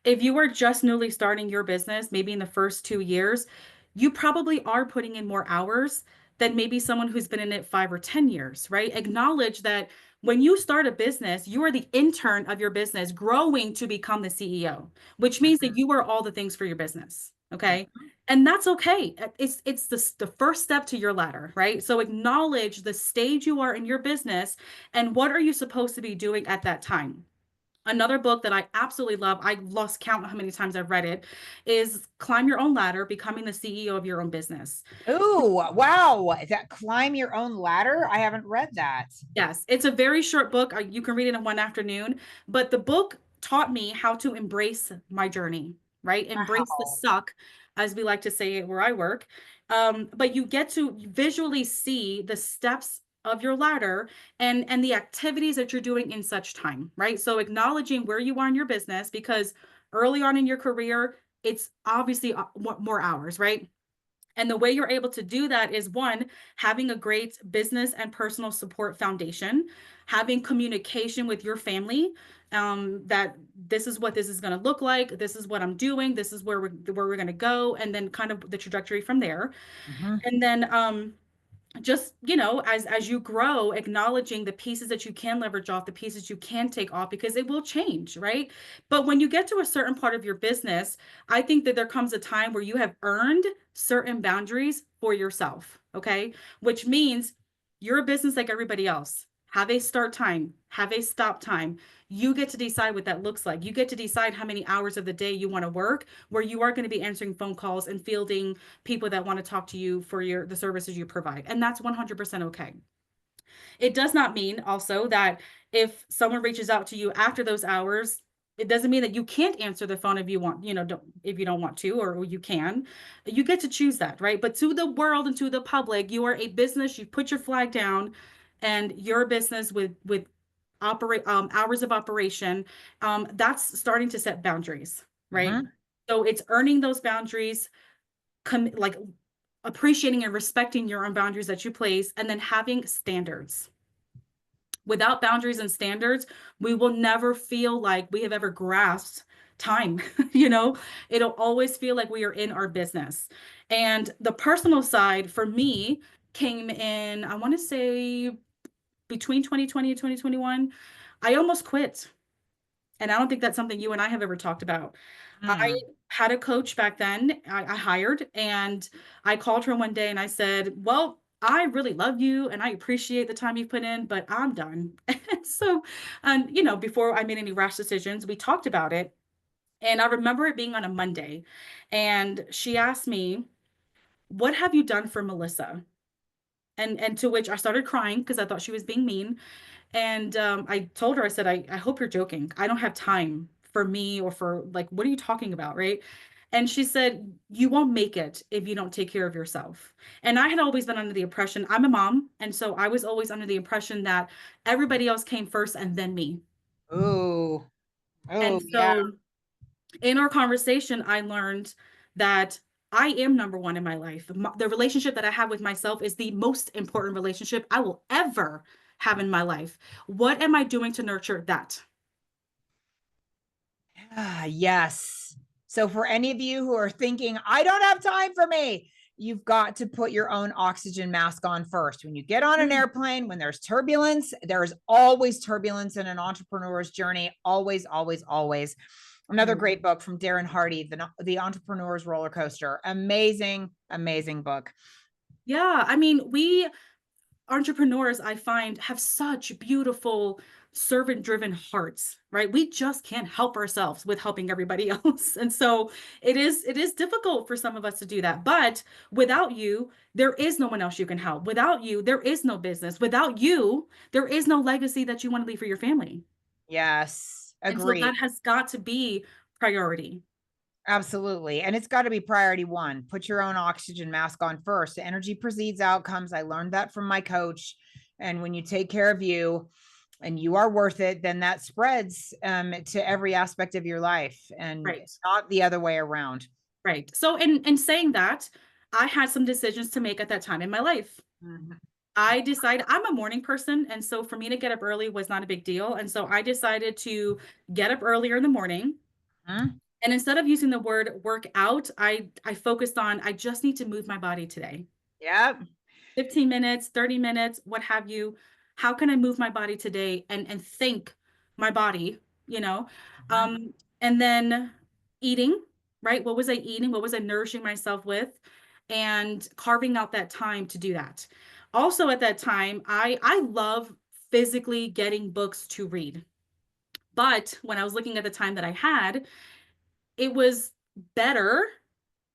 Speaker 2: If you are just newly starting your business, maybe in the first 2 years, you probably are putting in more hours than maybe someone who's been in it 5 or 10 years, right? Acknowledge that when you start a business, you are the intern of your business growing to become the CEO, which means that you are all the things for your business. Okay. And that's okay. It's the first step to your ladder, right? So acknowledge the stage you are in your business and what are you supposed to be doing at that time. Another book that I absolutely love, I lost count how many times I've read it, is Climb Your Own Ladder, Becoming the CEO of Your Own Business.
Speaker 1: Oh, wow. Is that Climb Your Own Ladder? I haven't read that.
Speaker 2: Yes, it's a very short book. You can read it in one afternoon, but the book taught me how to embrace my journey, right? Embrace the
Speaker 1: Wow.
Speaker 2: suck, as we like to say it where I work. But you get to visually see the steps of your ladder and the activities that you're doing in such time, right? So acknowledging where you are in your business, because early on in your career, it's obviously more hours, right? And the way you're able to do that is one, having a great business and personal support foundation, having communication with your family, that this is what this is going to look like, this is what I'm doing, this is where we're going to go, and then kind of the trajectory from there.
Speaker 1: Mhm.
Speaker 2: And then just as you grow, acknowledging the pieces that you can leverage off, the pieces you can take off, because it will change, right? But when you get to a certain part of your business, I think that there comes a time where you have earned certain boundaries for yourself, okay? Which means you're a business like everybody else. Have a start time, have a stop time. You get to decide what that looks like. You get to decide how many hours of the day you want to work, where you are going to be answering phone calls and fielding people that want to talk to you for the services you provide. And that's 100% okay. It does not mean also that if someone reaches out to you after those hours, it doesn't mean that you can't answer the phone if you want, if you don't want to, or you can. You get to choose that, right? But to the world and to the public, you are a business, you put your flag down, and your business with operate hours of operation, that's starting to set boundaries, right?
Speaker 1: Mhm.
Speaker 2: So it's earning those boundaries, like appreciating and respecting your own boundaries that you place, and then having standards. Without boundaries and standards, we will never feel like we have ever grasped time. It'll always feel like we are in our business. And the personal side for me came in, I want to say between 2020 and 2021. I almost quit. And I don't think that's something you and I have ever talked about. I
Speaker 1: Mm.
Speaker 2: had a coach back then, I hired, and I called her one day and I said, well, I really love you and I appreciate the time you put in, but I'm done. And so, before I made any rash decisions, we talked about it. And I remember it being on a Monday. And she asked me, what have you done for Melissa? And to which I started crying because I thought she was being mean. And I told her, I said, I hope you're joking. I don't have time for me, or for, like, what are you talking about? Right. And she said, you won't make it if you don't take care of yourself. And I had always been under the impression, I'm a mom. And so I was always under the impression that everybody else came first and then me.
Speaker 1: Oh,
Speaker 2: And
Speaker 1: oh, yeah.
Speaker 2: so in our conversation, I learned that I am number one in my life. The relationship that I have with myself is the most important relationship I will ever have in my life. What am I doing to nurture that?
Speaker 1: Ah, yes. So, for any of you who are thinking, I don't have time for me, you've got to put your own oxygen mask on first. When you get on an
Speaker 2: Mm,
Speaker 1: airplane, when there's turbulence, there's always turbulence in an entrepreneur's journey. Always, always, always. Another
Speaker 2: mm.
Speaker 1: great book from Darren Hardy, the Entrepreneur's Roller Coaster. Amazing, amazing book.
Speaker 2: Yeah, I mean, we entrepreneurs, I find, have such beautiful servant-driven hearts, right? We just can't help ourselves with helping everybody else. And so it is difficult for some of us to do that. But without you, there is no one else you can help. Without you, there is no business. Without you, there is no legacy that you want to leave for your family.
Speaker 1: Yes,
Speaker 2: And so
Speaker 1: agreed.
Speaker 2: that has got to be priority.
Speaker 1: Absolutely. And it's got to be priority one. Put your own oxygen mask on first. Energy precedes outcomes. I learned that from my coach. And when you take care of you and you are worth it, then that spreads to every aspect of your life and
Speaker 2: Right.
Speaker 1: not the other way around.
Speaker 2: Right. So in saying that, I had some decisions to make at that time in my life.
Speaker 1: Mhm.
Speaker 2: I decided I'm a morning person. And so for me to get up early was not a big deal. And so I decided to get up earlier in the morning.
Speaker 1: Mhm.
Speaker 2: And instead of using the word work out, I focused on, I just need to move my body today.
Speaker 1: Yep.
Speaker 2: 15 minutes, 30 minutes, what have you. How can I move my body today and thank my body, you know?
Speaker 1: Mhm.
Speaker 2: And then eating. right? What was I eating? What was I nourishing myself with? And carving out that time to do that. Also at that time, I love physically getting books to read. But when I was looking at the time that I had, it was better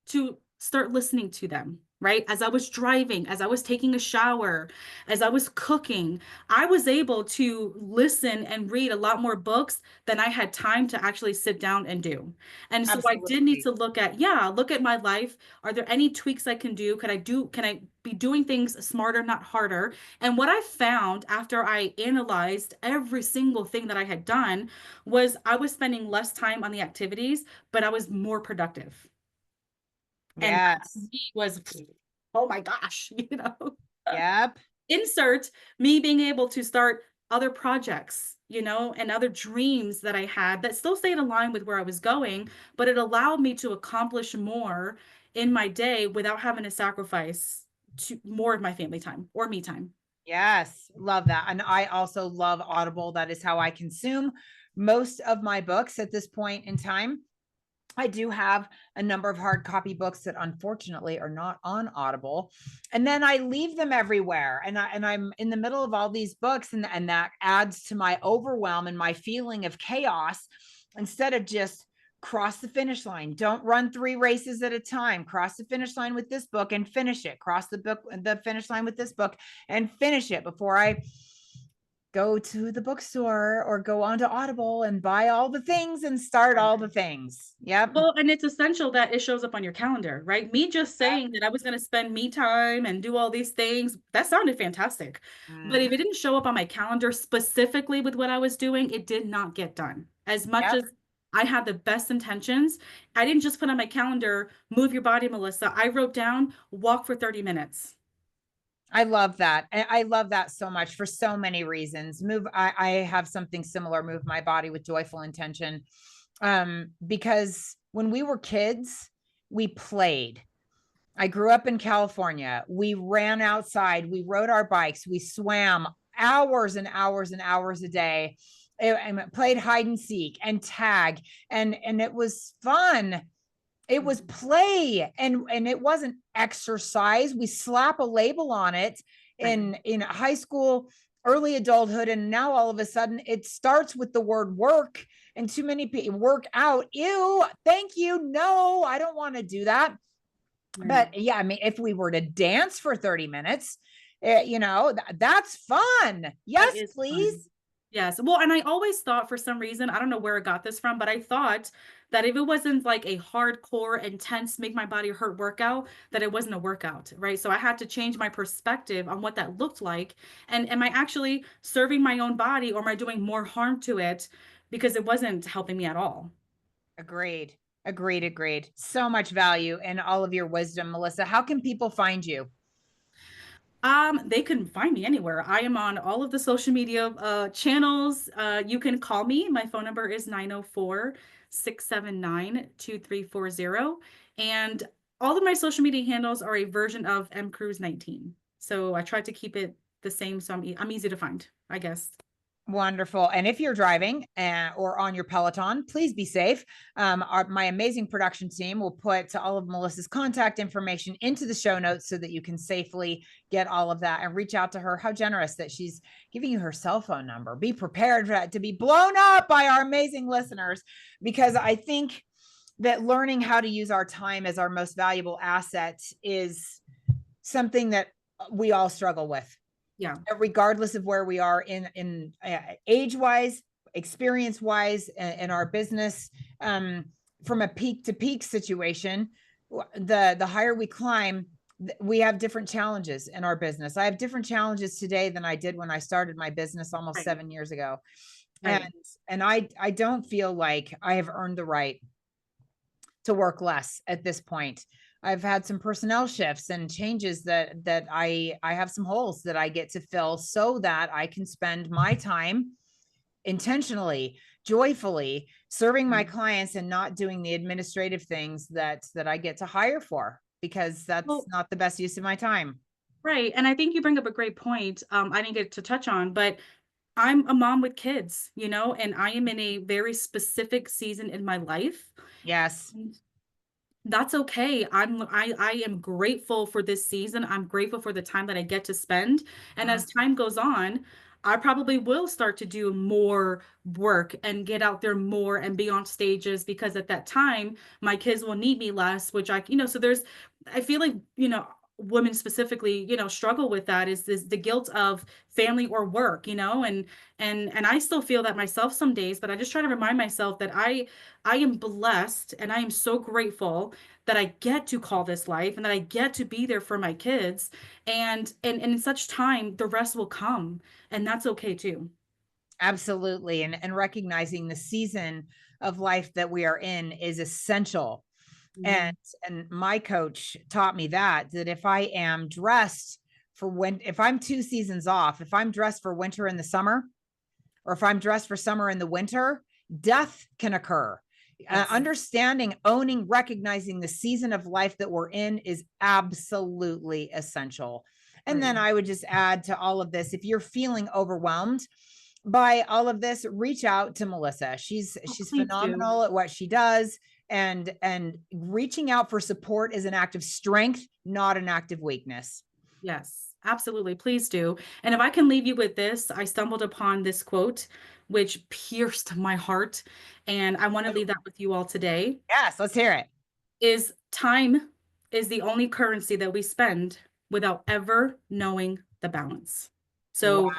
Speaker 2: to start listening to them, right? As I was driving, as I was taking a shower, as I was cooking, I was able to listen and read a lot more books than I had time to actually sit down and do. And so I did need
Speaker 1: Absolutely.
Speaker 2: to look at my life. Are there any tweaks I can do? Can I be doing things smarter, not harder? And what I found after I analyzed every single thing that I had done was I was spending less time on the activities, but I was more productive. And that to
Speaker 1: Yes.
Speaker 2: me was, oh my gosh,
Speaker 1: Yep.
Speaker 2: insert me being able to start other projects, and other dreams that I had that still stayed aligned with where I was going, but it allowed me to accomplish more in my day without having to sacrifice to more of my family time or me time.
Speaker 1: Yes. Love that. And I also love Audible. That is how I consume most of my books at this point in time. I do have a number of hard copy books that unfortunately are not on Audible. And then I leave them everywhere. And I'm in the middle of all these books, and that adds to my overwhelm and my feeling of chaos instead of just cross the finish line. Don't run 3 races at a time. Cross the finish line with this book and finish it. Cross the finish line with this book and finish it before I go to the bookstore or go onto Audible and buy all the things and start all the things. Yep.
Speaker 2: Well, and it's essential that it shows up on your calendar, right? Me just saying that I was going to spend me time and do all these things, that sounded fantastic. But if
Speaker 1: Mhm.
Speaker 2: it didn't show up on my calendar specifically with what I was doing, it did not get done. As much
Speaker 1: Yep.
Speaker 2: as I had the best intentions, I didn't just put on my calendar, move your body, Melissa. I wrote down, walk for 30 minutes.
Speaker 1: I love that. I love that so much for so many reasons. I have something similar, move my body with joyful intention. Because when we were kids, we played. I grew up in California. We ran outside, we rode our bikes, we swam hours and hours and hours a day, and played hide and seek and tag, and it was fun. It was play, and it wasn't exercise. We slap a label on it
Speaker 2: Right.
Speaker 1: in high school, early adulthood, and now all of a sudden it starts with the word work, and too many people work out. Ew, thank you. No, I don't want to do that.
Speaker 2: Right.
Speaker 1: But yeah, I mean, if we were to dance for 30 minutes, that's fun.
Speaker 2: That
Speaker 1: Yes,
Speaker 2: is fun.
Speaker 1: please.
Speaker 2: Yes. Well, and I always thought for some reason, I don't know where I got this from, but I thought that if it wasn't like a hardcore, intense, make my body hurt workout, that it wasn't a workout, right? So I had to change my perspective on what that looked like. And am I actually serving my own body or am I doing more harm to it because it wasn't helping me at all?
Speaker 1: Agreed. Agreed. Agreed. So much value in all of your wisdom, Melissa. How can people find you?
Speaker 2: They can find me anywhere. I am on all of the social media channels. You can call me. My phone number is 904-679-2340. And all of my social media handles are a version of mcruz19. So I try to keep it the same so I'm easy to find, I guess.
Speaker 1: Wonderful. And if you're driving or on your Peloton, please be safe. My amazing production team will put all of Melissa's contact information into the show notes so that you can safely get all of that and reach out to her. How generous that she's giving you her cell phone number. Be prepared to be blown up by our amazing listeners, because I think that learning how to use our time as our most valuable asset is something that we all struggle with,
Speaker 2: Yeah.
Speaker 1: regardless of where we are in age wise, experience wise, in our business. From a peak to peak situation, the higher we climb, we have different challenges in our business. I have different challenges today than I did when I started my business almost
Speaker 2: Right.
Speaker 1: 7 years ago. and
Speaker 2: Right.
Speaker 1: and I don't feel like I have earned the right to work less at this point. I've had some personnel shifts and changes that I have some holes that I get to fill so that I can spend my time intentionally, joyfully serving my
Speaker 2: Right.
Speaker 1: clients and not doing the administrative things that I get to hire for, because that's
Speaker 2: Well,
Speaker 1: not the best use of my time.
Speaker 2: right. And I think you bring up a great point. I didn't get to touch on, but I'm a mom with kids, and I am in a very specific season in my life.
Speaker 1: Yes.
Speaker 2: That's okay. I am grateful for this season. I'm grateful for the time that I get to spend. And
Speaker 1: Mhm.
Speaker 2: as time goes on, I probably will start to do more work and get out there more and be on stages, because at that time my kids will need me less, which so I feel like, women specifically, struggle with that, is this the guilt of family or work, and I still feel that myself some days, but I just try to remind myself that I am blessed and I am so grateful that I get to call this life and that I get to be there for my kids. And in such time, the rest will come. And that's okay too.
Speaker 1: Absolutely. And recognizing the season of life that we are in is essential. And
Speaker 2: Mhm.
Speaker 1: and my coach taught me that if I am dressed for when if I'm 2 seasons off, if I'm dressed for winter in the summer, or if I'm dressed for summer in the winter, death can occur.
Speaker 2: Yes.
Speaker 1: Understanding, owning, recognizing the season of life that we're in is absolutely essential. And
Speaker 2: Right.
Speaker 1: then I would just add to all of this, if you're feeling overwhelmed by all of this, reach out to Melissa.
Speaker 2: Oh,
Speaker 1: She's
Speaker 2: please do.
Speaker 1: phenomenal at what she does. And reaching out for support is an act of strength, not an act of weakness.
Speaker 2: Yes, absolutely. Please do. And if I can leave you with this, I stumbled upon this quote, which pierced my heart. And I want to leave that with you all today.
Speaker 1: Yes, let's hear it.
Speaker 2: Is time is the only currency that we spend without ever knowing the balance. So
Speaker 1: Wow.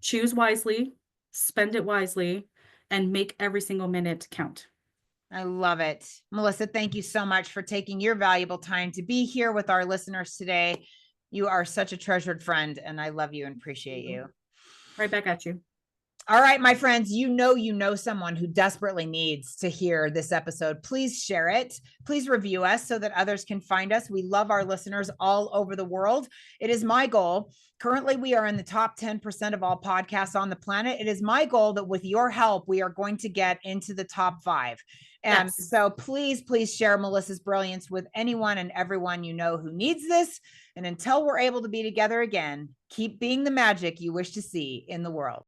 Speaker 2: choose wisely, spend it wisely, and make every single minute count.
Speaker 1: I love it. Melissa, thank you so much for taking your valuable time to be here with our listeners today. You are such a treasured friend, and I love you and appreciate you.
Speaker 2: Right back at you.
Speaker 1: All right, my friends, you know someone who desperately needs to hear this episode. Please share it. Please review us so that others can find us. We love our listeners all over the world. It is my goal. Currently, we are in the top 10% of all podcasts on the planet. It is my goal that with your help, we are going to get into the top 5. And
Speaker 2: Yes.
Speaker 1: so please share Melissa's brilliance with anyone and everyone you know who needs this. And until we're able to be together again, keep being the magic you wish to see in the world.